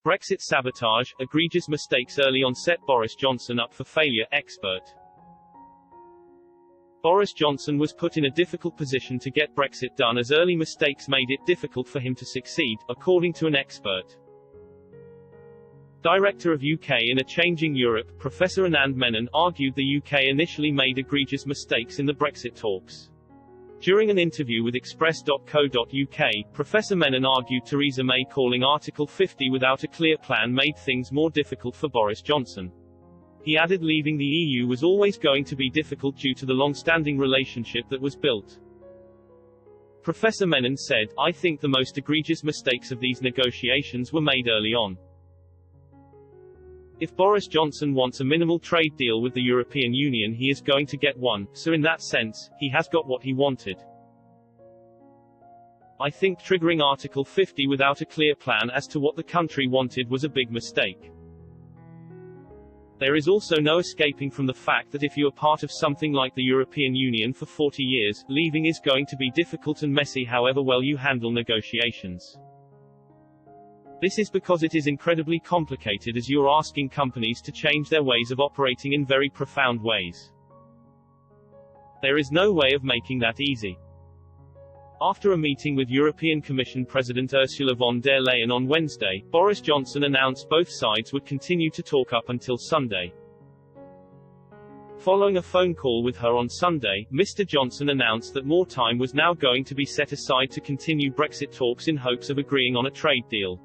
Brexit sabotage, egregious mistakes early on set Boris Johnson up for failure, expert. Boris Johnson was put in a difficult position to get Brexit done as early mistakes made it difficult for him to succeed, according to an expert. Director of UK in A Changing Europe, Professor Anand Menon, argued the UK initially made egregious mistakes in the Brexit talks. During an interview with Express.co.uk, Professor Menon argued Theresa May calling Article 50 without a clear plan made things more difficult for Boris Johnson. He added leaving the EU was always going to be difficult due to the long-standing relationship that was built. Professor Menon said, "I think the most egregious mistakes of these negotiations were made early on. If Boris Johnson wants a minimal trade deal with the European Union, he is going to get one, so in that sense, he has got what he wanted. I think triggering Article 50 without a clear plan as to what the country wanted was a big mistake. There is also no escaping from the fact that if you are part of something like the European Union for 40 years, leaving is going to be difficult and messy however well you handle negotiations. This is because it is incredibly complicated as you are asking companies to change their ways of operating in very profound ways. There is no way of making that easy." After a meeting with European Commission President Ursula von der Leyen on Wednesday, Boris Johnson announced both sides would continue to talk up until Sunday. Following a phone call with her on Sunday, Mr. Johnson announced that more time was now going to be set aside to continue Brexit talks in hopes of agreeing on a trade deal.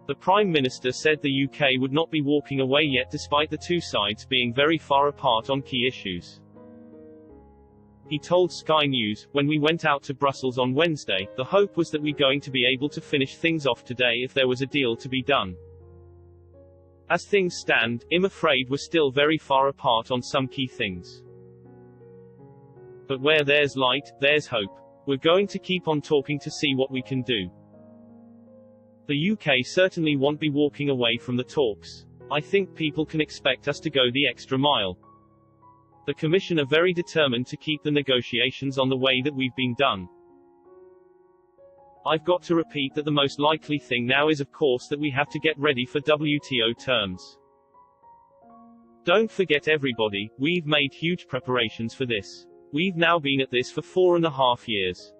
The Prime Minister said the UK would not be walking away yet despite the two sides being very far apart on key issues. He told Sky News, "When we went out to Brussels on Wednesday, the hope was that we're going to be able to finish things off today if there was a deal to be done. As things stand, I'm afraid we're still very far apart on some key things. But where there's light, there's hope. We're going to keep on talking to see what we can do. The UK certainly won't be walking away from the talks. I think people can expect us to go the extra mile. The Commission are very determined to keep the negotiations on the way that we've been done. I've got to repeat that the most likely thing now is of course that we have to get ready for WTO terms. Don't forget everybody, we've made huge preparations for this. We've now been at this for 4.5 years.